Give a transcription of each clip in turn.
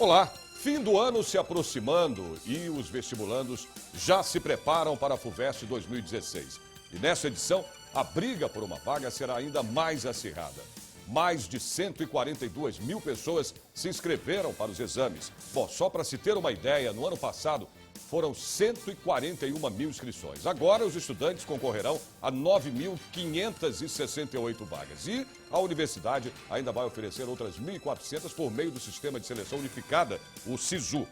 Olá, fim do ano se aproximando e os vestibulandos já se preparam para a FUVEST 2016. E nessa edição, a briga por uma vaga será ainda mais acirrada. Mais de 142 mil pessoas se inscreveram para os exames. Bom, só para se ter uma ideia, no ano passado foram 141 mil inscrições. Agora os estudantes concorrerão a 9.568 vagas. E a universidade ainda vai oferecer outras 1.400 por meio do Sistema de Seleção Unificada, o SISU.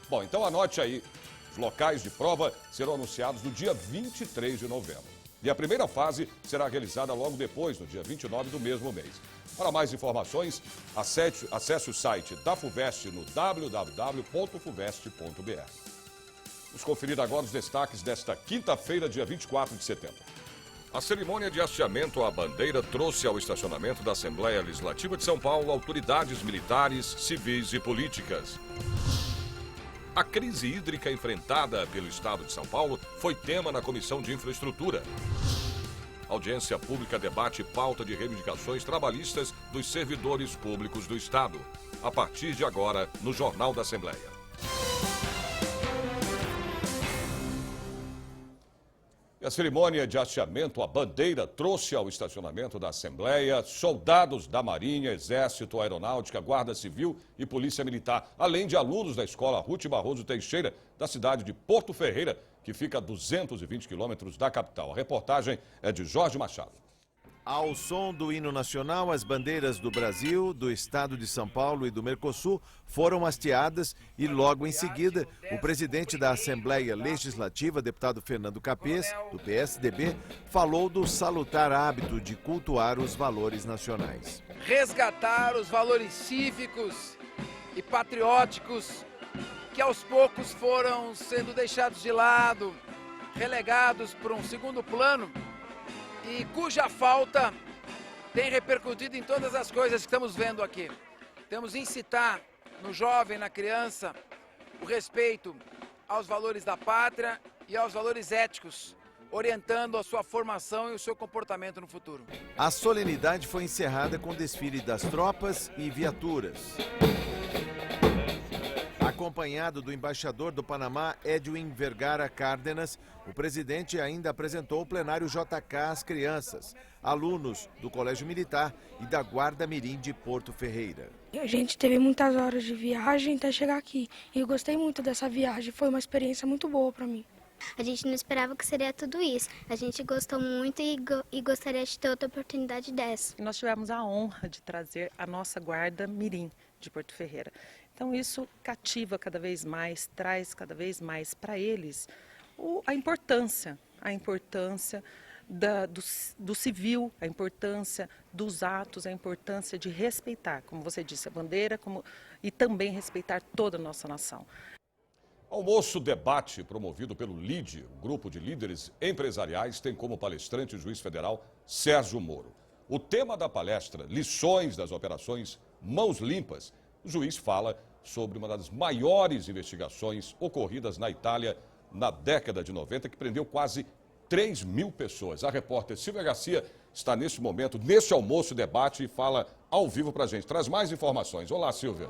Bom, então anote aí, os locais de prova serão anunciados no dia 23 de novembro. E a primeira fase será realizada logo depois, no dia 29 do mesmo mês. Para mais informações, acesse o site da FUVEST no www.fuvest.br. Vamos conferir agora os destaques desta quinta-feira, dia 24 de setembro. A cerimônia de hasteamento à bandeira trouxe ao estacionamento da Assembleia Legislativa de São Paulo autoridades militares, civis e políticas. A crise hídrica enfrentada pelo Estado de São Paulo foi tema na Comissão de Infraestrutura. A audiência pública debate pauta de reivindicações trabalhistas dos servidores públicos do Estado. A partir de agora, no Jornal da Assembleia. E a cerimônia de hasteamento à bandeira trouxe ao estacionamento da Assembleia soldados da Marinha, Exército, Aeronáutica, Guarda Civil e Polícia Militar, além de alunos da Escola Ruth Barroso Teixeira, da cidade de Porto Ferreira, que fica a 220 quilômetros da capital. A reportagem é de Jorge Machado. Ao som do hino nacional, as bandeiras do Brasil, do Estado de São Paulo e do Mercosul foram hasteadas e logo em seguida o presidente da Assembleia Legislativa, deputado Fernando Capês, do PSDB, falou do salutar hábito de cultuar os valores nacionais. Resgatar os valores cívicos e patrióticos que aos poucos foram sendo deixados de lado, relegados para um segundo plano, e cuja falta tem repercutido em todas as coisas que estamos vendo aqui. Temos que incitar no jovem, na criança, o respeito aos valores da pátria e aos valores éticos, orientando a sua formação e o seu comportamento no futuro. A solenidade foi encerrada com o desfile das tropas e viaturas. Acompanhado do embaixador do Panamá, Edwin Vergara Cárdenas, o presidente ainda apresentou o plenário JK às crianças, alunos do Colégio Militar e da Guarda Mirim de Porto Ferreira. A gente teve muitas horas de viagem até chegar aqui e eu gostei muito dessa viagem, foi uma experiência muito boa para mim. A gente não esperava que seria tudo isso. A gente gostou muito e gostaria de ter outra oportunidade dessa. Nós tivemos a honra de trazer a nossa Guarda Mirim de Porto Ferreira. Então isso cativa cada vez mais, traz cada vez mais para eles a importância do civil, a importância dos atos, a importância de respeitar, como você disse, a bandeira e também respeitar toda a nossa nação. Almoço debate promovido pelo LIDE, o Grupo de Líderes Empresariais, tem como palestrante o juiz federal Sérgio Moro. O tema da palestra, lições das operações Mãos Limpas, o juiz fala sobre uma das maiores investigações ocorridas na Itália na década de 90, que prendeu quase 3 mil pessoas. A repórter Silvia Garcia está neste momento, neste almoço debate, e fala ao vivo para a gente. Traz mais informações. Olá, Silvia.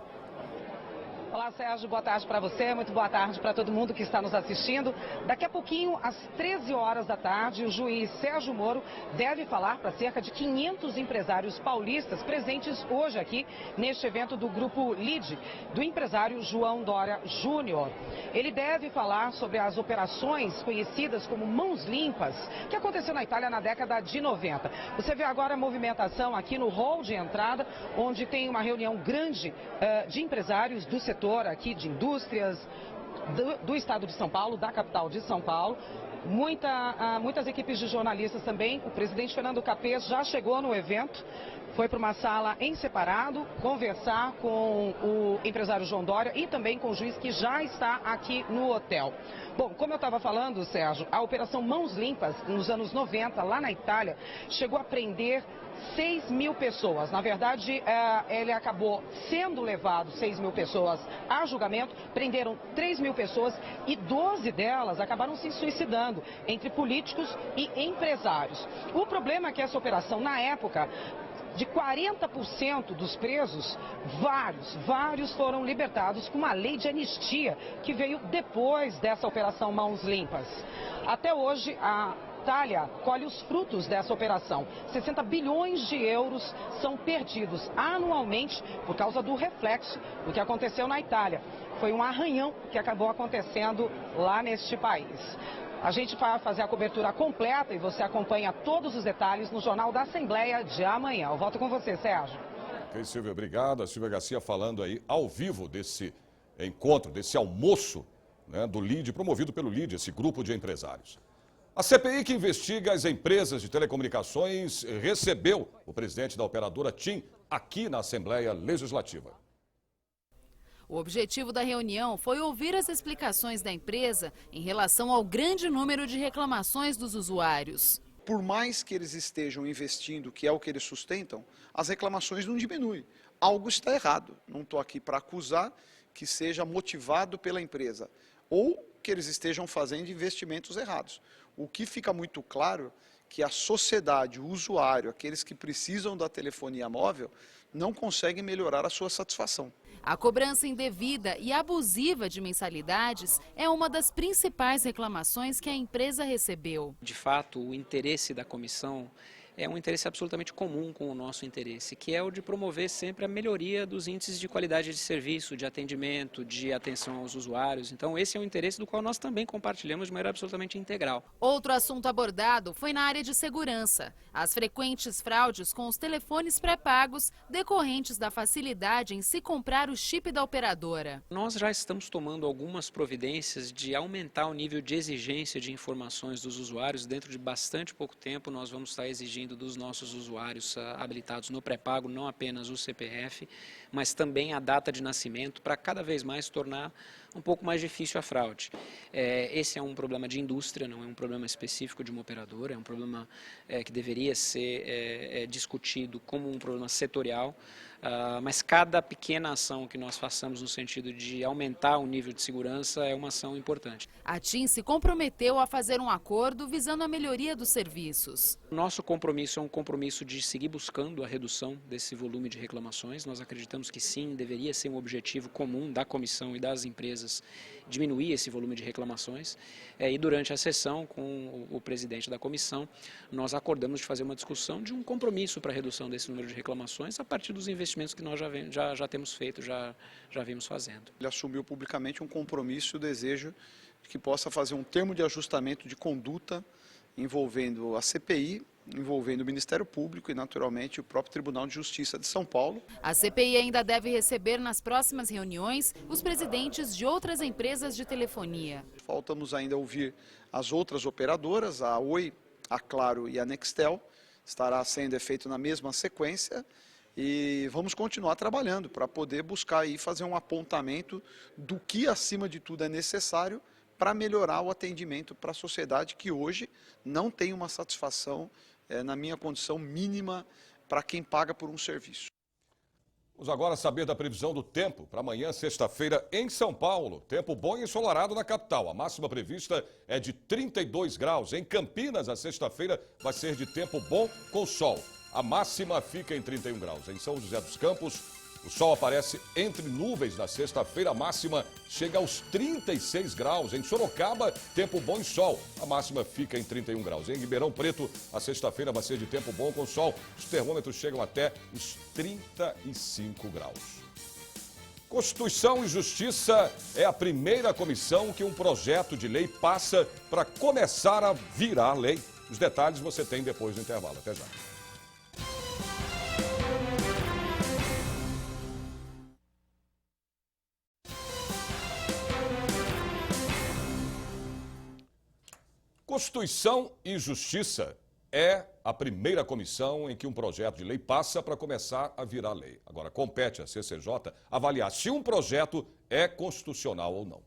Olá, Sérgio, boa tarde para você, muito boa tarde para todo mundo que está nos assistindo. Daqui a pouquinho, às 13 horas da tarde, o juiz Sérgio Moro deve falar para cerca de 500 empresários paulistas presentes hoje aqui neste evento do Grupo LIDE, do empresário João Dória Júnior. Ele deve falar sobre as operações conhecidas como Mãos Limpas, que aconteceu na Itália na década de 90. Você vê agora a movimentação aqui no hall de entrada, onde tem uma reunião grande de empresários do setor aqui de indústrias do estado de São Paulo, da capital de São Paulo. Muitas equipes de jornalistas também. O presidente Fernando Capês já chegou no evento, foi para uma sala em separado conversar com o empresário João Dória e também com o juiz que já está aqui no hotel. Bom, como eu estava falando, Sérgio, a Operação Mãos Limpas, nos anos 90, lá na Itália, chegou a prender 6 mil pessoas. Na verdade, ele acabou sendo levado 6 mil pessoas a julgamento, prenderam 3 mil pessoas e 12 delas acabaram se suicidando, entre políticos e empresários. O problema é que essa operação, na época, de 40% dos presos, vários foram libertados com uma lei de anistia que veio depois dessa operação Mãos Limpas. Até hoje, a Itália colhe os frutos dessa operação. 60 bilhões de euros são perdidos anualmente por causa do reflexo do que aconteceu na Itália. Foi um arranhão que acabou acontecendo lá neste país. A gente vai fazer a cobertura completa e você acompanha todos os detalhes no Jornal da Assembleia de amanhã. Eu volto com você, Sérgio. Ok, Silvia, obrigado. A Silvia Garcia falando aí ao vivo desse encontro, desse almoço, né, do LIDE, promovido pelo LIDE, esse grupo de empresários. A CPI que investiga as empresas de telecomunicações recebeu o presidente da operadora TIM aqui na Assembleia Legislativa. O objetivo da reunião foi ouvir as explicações da empresa em relação ao grande número de reclamações dos usuários. Por mais que eles estejam investindo, que é o que eles sustentam, as reclamações não diminuem. Algo está errado. Não estou aqui para acusar que seja motivado pela empresa ou que eles estejam fazendo investimentos errados. O que fica muito claro é que a sociedade, o usuário, aqueles que precisam da telefonia móvel, não conseguem melhorar a sua satisfação. A cobrança indevida e abusiva de mensalidades é uma das principais reclamações que a empresa recebeu. De fato, o interesse da comissão é um interesse absolutamente comum com o nosso interesse, que é o de promover sempre a melhoria dos índices de qualidade de serviço, de atendimento, de atenção aos usuários. Então, esse é um interesse do qual nós também compartilhamos de maneira absolutamente integral. Outro assunto abordado foi na área de segurança. As frequentes fraudes com os telefones pré-pagos decorrentes da facilidade em se comprar o chip da operadora. Nós já estamos tomando algumas providências de aumentar o nível de exigência de informações dos usuários. Dentro de bastante pouco tempo, nós vamos estar exigindo dos nossos usuários habilitados no pré-pago, não apenas o CPF, mas também a data de nascimento, para cada vez mais tornar um pouco mais difícil a fraude. Esse é um problema de indústria, não é um problema específico de uma operadora, é um problema que deveria ser discutido como um problema setorial, mas cada pequena ação que nós façamos no sentido de aumentar o nível de segurança é uma ação importante. A TIM se comprometeu a fazer um acordo visando a melhoria dos serviços. Nosso compromisso é um compromisso de seguir buscando a redução desse volume de reclamações. Nós acreditamos que sim, deveria ser um objetivo comum da comissão e das empresas diminuir esse volume de reclamações. E durante a sessão com o presidente da comissão, nós acordamos de fazer uma discussão de um compromisso para a redução desse número de reclamações a partir dos investimentos que nós já temos feito, já vimos fazendo. Ele assumiu publicamente um compromisso e o desejo de que possa fazer um termo de ajustamento de conduta envolvendo a CPI, envolvendo o Ministério Público e, naturalmente, o próprio Tribunal de Justiça de São Paulo. A CPI ainda deve receber nas próximas reuniões os presidentes de outras empresas de telefonia. Faltamos ainda ouvir as outras operadoras, a Oi, a Claro e a Nextel. Estará sendo feito na mesma sequência e vamos continuar trabalhando para poder buscar aí fazer um apontamento do que, acima de tudo, é necessário para melhorar o atendimento para a sociedade que hoje não tem uma satisfação, na minha condição, mínima para quem paga por um serviço. Vamos agora saber da previsão do tempo para amanhã, sexta-feira, em São Paulo. Tempo bom e ensolarado na capital. A máxima prevista é de 32 graus. Em Campinas, a sexta-feira vai ser de tempo bom com sol. A máxima fica em 31 graus. Em São José dos Campos, o sol aparece entre nuvens na sexta-feira, a máxima chega aos 36 graus. Em Sorocaba, tempo bom e sol, a máxima fica em 31 graus. Em Ribeirão Preto, a sexta-feira vai ser de tempo bom com sol. Os termômetros chegam até os 35 graus. Constituição e Justiça é a primeira comissão que um projeto de lei passa para começar a virar lei. Os detalhes você tem depois do intervalo. Até já. Constituição e Justiça é a primeira comissão em que um projeto de lei passa para começar a virar lei. Agora, compete à CCJ avaliar se um projeto é constitucional ou não.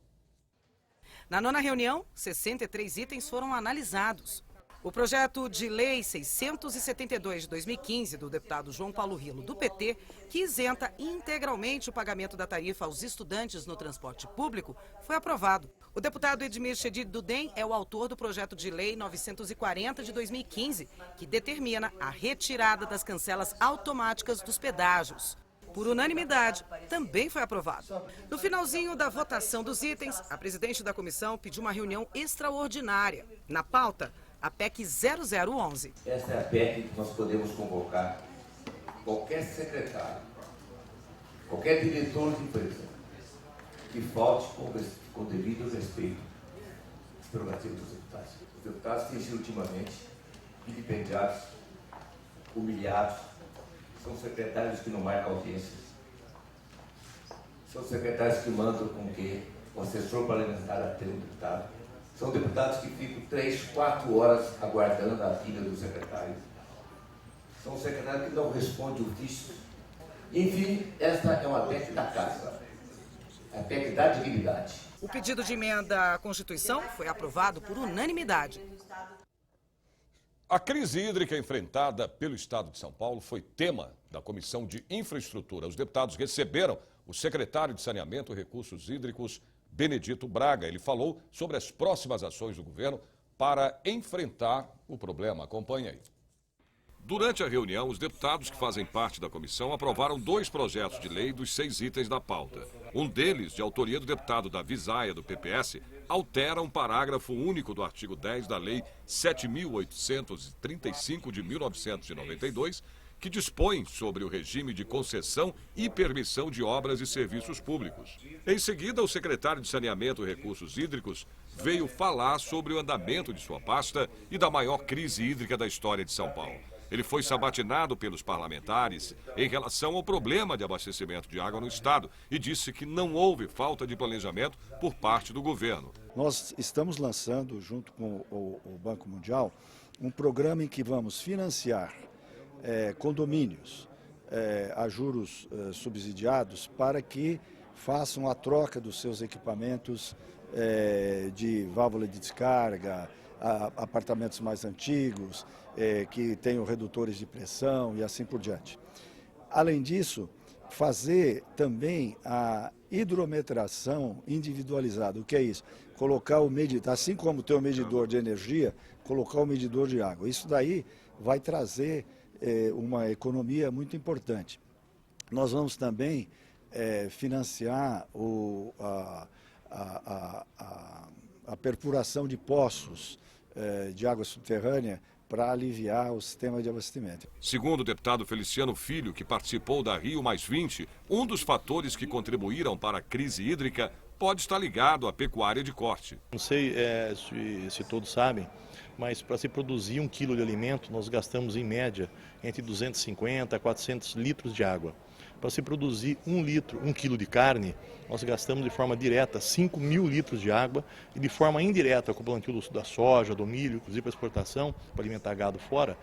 Na nona reunião, 63 itens foram analisados. O projeto de lei 672 de 2015 do deputado João Paulo Rilo, do PT, que isenta integralmente o pagamento da tarifa aos estudantes no transporte público, foi aprovado. O deputado Edmir Chedid do DEM é o autor do projeto de lei 940 de 2015, que determina a retirada das cancelas automáticas dos pedágios. Por unanimidade, também foi aprovado. No finalzinho da votação dos itens, a presidente da comissão pediu uma reunião extraordinária. Na pauta, a PEC 0011. Esta é a PEC que nós podemos convocar qualquer secretário, qualquer diretor de empresa que falte com devido respeito às prerrogativas dos deputados. Os deputados têm sido ultimamente vilipendiados, humilhados, são secretários que não marcam audiências, são secretários que mandam com que o assessor parlamentar atenda o deputado, são deputados que ficam 3, 4 horas aguardando a vinda do secretário, são secretários que não respondem ofícios. Enfim, esta é uma PEC da casa, a PEC da dignidade. O pedido de emenda à Constituição foi aprovado por unanimidade. A crise hídrica enfrentada pelo Estado de São Paulo foi tema da Comissão de Infraestrutura. Os deputados receberam o secretário de Saneamento e Recursos Hídricos, Benedito Braga. Ele falou sobre as próximas ações do governo para enfrentar o problema. Acompanhe aí. Durante a reunião, os deputados que fazem parte da comissão aprovaram 2 projetos de lei dos 6 itens da pauta. Um deles, de autoria do deputado Davi Zaia, do PPS, altera um parágrafo único do artigo 10 da Lei 7.835 de 1992, que dispõe sobre o regime de concessão e permissão de obras e serviços públicos. Em seguida, o secretário de Saneamento e Recursos Hídricos veio falar sobre o andamento de sua pasta e da maior crise hídrica da história de São Paulo. Ele foi sabatinado pelos parlamentares em relação ao problema de abastecimento de água no estado e disse que não houve falta de planejamento por parte do governo. Nós estamos lançando, junto com o Banco Mundial, um programa em que vamos financiar condomínios a juros subsidiados para que façam a troca dos seus equipamentos de válvula de descarga, apartamentos mais antigos, que tenham redutores de pressão e assim por diante. Além disso, fazer também a hidrometração individualizada. O que é isso? Colocar o medidor, assim como tem o medidor de energia, colocar o medidor de água. Isso daí vai trazer uma economia muito importante. Nós vamos também financiar a perfuração de poços de água subterrânea para aliviar o sistema de abastecimento. Segundo o deputado Feliciano Filho, que participou da Rio+20, um dos fatores que contribuíram para a crise hídrica pode estar ligado à pecuária de corte. Não sei se todos sabem, mas para se produzir 1 quilo de alimento, nós gastamos em média entre 250 a 400 litros de água. Para se produzir 1 quilo de carne, nós gastamos de forma direta 5.000 litros de água e de forma indireta, com o plantio da soja, do milho, inclusive para exportação, para alimentar gado fora,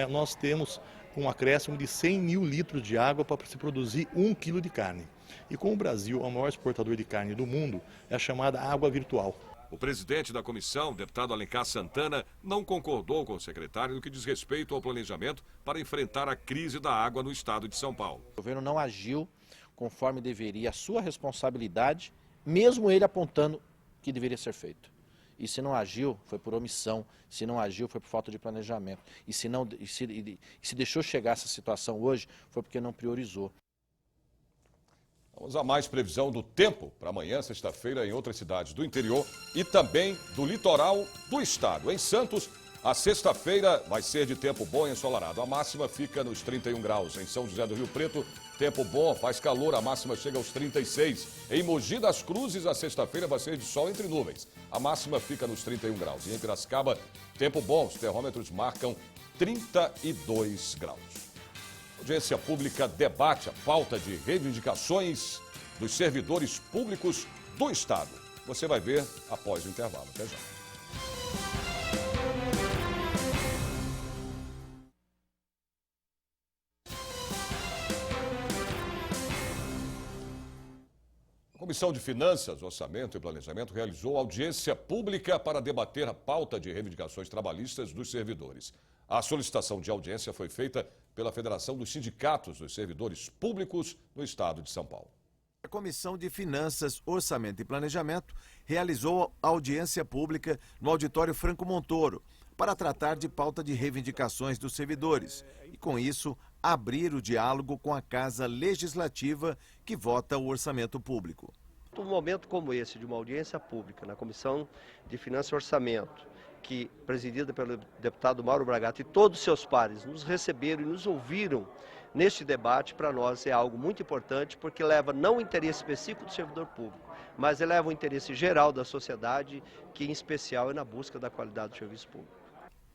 nós temos um acréscimo de 100.000 litros de água para se produzir 1 quilo de carne. E como o Brasil é o maior exportador de carne do mundo, é a chamada água virtual. O presidente da comissão, deputado Alencar Santana, não concordou com o secretário no que diz respeito ao planejamento para enfrentar a crise da água no estado de São Paulo. O governo não agiu conforme deveria, a sua responsabilidade, mesmo ele apontando que deveria ser feito. E se não agiu, foi por omissão, se não agiu, foi por falta de planejamento. E se deixou chegar essa situação hoje, foi porque não priorizou. Vamos a mais previsão do tempo para amanhã, sexta-feira, em outras cidades do interior e também do litoral do estado. Em Santos, a sexta-feira vai ser de tempo bom e ensolarado. A máxima fica nos 31 graus. Em São José do Rio Preto, tempo bom, faz calor, a máxima chega aos 36. Em Mogi das Cruzes, a sexta-feira vai ser de sol entre nuvens. A máxima fica nos 31 graus. E em Piracicaba, tempo bom, os termômetros marcam 32 graus. A audiência pública debate a pauta de reivindicações dos servidores públicos do Estado. Você vai ver após o intervalo. Até já. A Comissão Comissão de Finanças, Orçamento e Planejamento realizou audiência pública para debater a pauta de reivindicações trabalhistas dos servidores. A solicitação de audiência foi feita pela Federação dos Sindicatos dos Servidores Públicos no estado de São Paulo. A Comissão de Finanças, Orçamento e Planejamento realizou audiência pública no auditório Franco Montoro para tratar de pauta de reivindicações dos servidores e, com isso, abrir o diálogo com a Casa Legislativa que vota o orçamento público. Um momento como esse, de uma audiência pública na Comissão de Finanças e Orçamento, que presidida pelo deputado Mauro Bragato e todos os seus pares nos receberam e nos ouviram neste debate, para nós é algo muito importante, porque leva não o interesse específico do servidor público, mas eleva o interesse geral da sociedade, que em especial é na busca da qualidade do serviço público.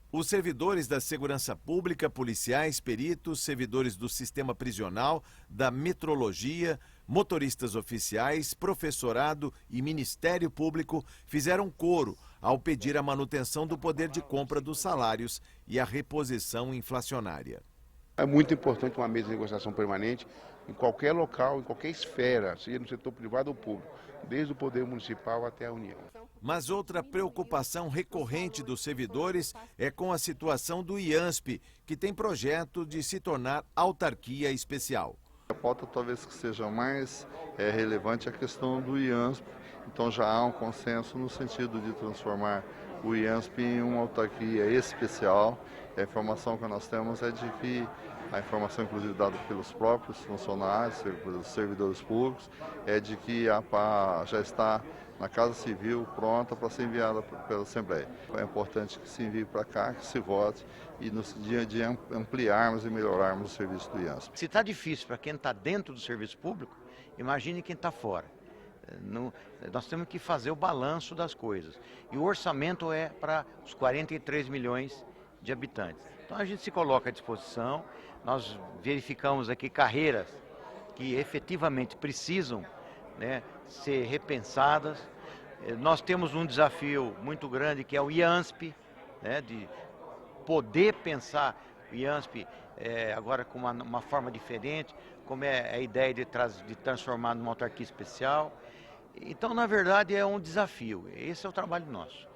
Os servidores da segurança pública, policiais, peritos, servidores do sistema prisional, da metrologia, motoristas oficiais, professorado e Ministério Público fizeram coro ao pedir a manutenção do poder de compra dos salários e a reposição inflacionária. É muito importante uma mesa de negociação permanente em qualquer local, em qualquer esfera, seja no setor privado ou público, desde o poder municipal até a União. Mas outra preocupação recorrente dos servidores é com a situação do IANSP, que tem projeto de se tornar autarquia especial. A pauta talvez que seja mais relevante é a questão do IANSP, então já há um consenso no sentido de transformar o IANSP em uma autarquia especial. A informação que nós temos é de que, a informação inclusive dada pelos próprios funcionários, pelos servidores públicos, é de que já está na Casa Civil pronta para ser enviada pela Assembleia. É importante que se envie para cá, que se vote e no dia a dia ampliarmos e melhorarmos o serviço do IANSP. Se está difícil para quem está dentro do serviço público, imagine quem está fora. Nós temos que fazer o balanço das coisas. E o orçamento é para os 43 milhões de habitantes. Então a gente se coloca à disposição, nós verificamos aqui carreiras que efetivamente precisam, né, ser repensadas. Nós temos um desafio muito grande que é o IANSP, né, de poder pensar o IANSP agora com uma forma diferente, como é a ideia de transformar numa autarquia especial. Então, na verdade, é um desafio. Esse é o trabalho nosso.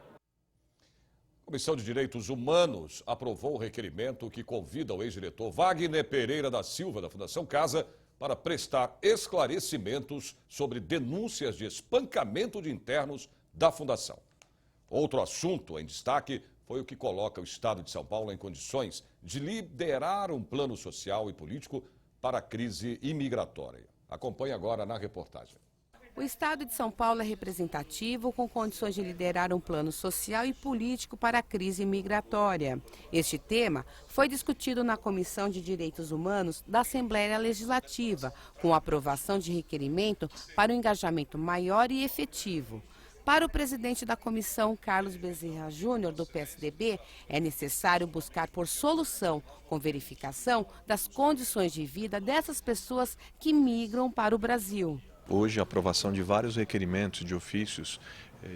A Comissão de Direitos Humanos aprovou o requerimento que convida o ex-diretor Wagner Pereira da Silva, da Fundação Casa, para prestar esclarecimentos sobre denúncias de espancamento de internos da Fundação. Outro assunto em destaque foi o que coloca o Estado de São Paulo em condições de liderar um plano social e político para a crise imigratória. Acompanhe agora na reportagem. O Estado de São Paulo é representativo com condições de liderar um plano social e político para a crise migratória. Este tema foi discutido na Comissão de Direitos Humanos da Assembleia Legislativa, com a aprovação de requerimento para um engajamento maior e efetivo. Para o presidente da comissão, Carlos Bezerra Júnior, do PSDB, é necessário buscar por solução, com verificação das condições de vida dessas pessoas que migram para o Brasil. Hoje, a aprovação de vários requerimentos de ofícios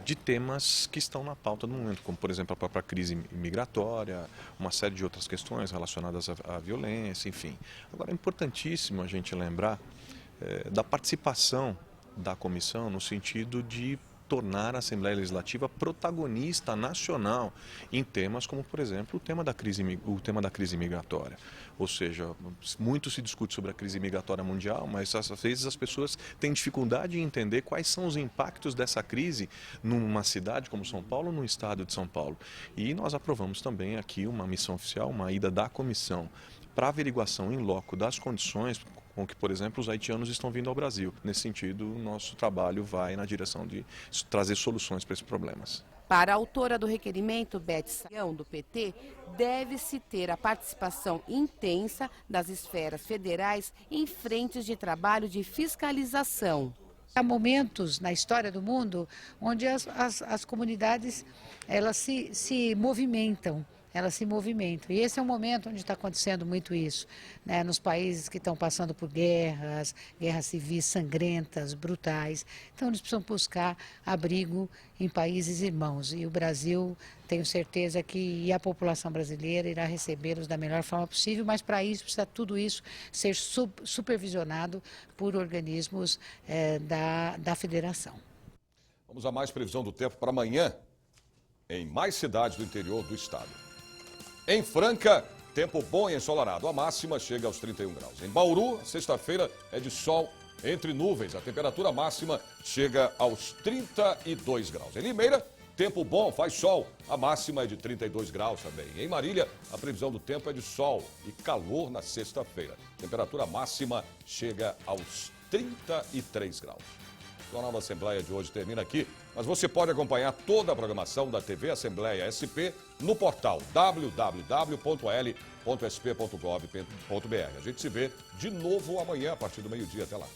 de temas que estão na pauta do momento, como, por exemplo, a própria crise migratória, uma série de outras questões relacionadas à violência, enfim. Agora, é importantíssimo a gente lembrar da participação da comissão no sentido de tornar a Assembleia Legislativa protagonista nacional em temas como, por exemplo, o tema da crise migratória. Ou seja, muito se discute sobre a crise migratória mundial, mas às vezes as pessoas têm dificuldade em entender quais são os impactos dessa crise numa cidade como São Paulo, no estado de São Paulo. E nós aprovamos também aqui uma missão oficial, uma ida da comissão para averiguação em loco das condições com que, por exemplo, os haitianos estão vindo ao Brasil. Nesse sentido, o nosso trabalho vai na direção de trazer soluções para esses problemas. Para a autora do requerimento, Beth Saião, do PT, deve-se ter a participação intensa das esferas federais em frentes de trabalho de fiscalização. Há momentos na história do mundo onde as comunidades elas se movimentam. elas se movimentam. E esse é um momento onde está acontecendo muito isso, né? Nos países que estão passando por guerras civis sangrentas, brutais. Então eles precisam buscar abrigo em países irmãos. E o Brasil, tenho certeza que a população brasileira irá recebê-los da melhor forma possível, mas para isso precisa tudo isso ser supervisionado por organismos da federação. Vamos a mais previsão do tempo para amanhã, em mais cidades do interior do estado. Em Franca, tempo bom e ensolarado. A máxima chega aos 31 graus. Em Bauru, sexta-feira é de sol entre nuvens. A temperatura máxima chega aos 32 graus. Em Limeira, tempo bom, faz sol. A máxima é de 32 graus também. Em Marília, a previsão do tempo é de sol e calor na sexta-feira. Temperatura máxima chega aos 33 graus. A nova Assembleia de hoje termina aqui, mas você pode acompanhar toda a programação da TV Assembleia SP no portal www.l.sp.gov.br. A gente se vê de novo amanhã a partir do meio-dia. Até lá.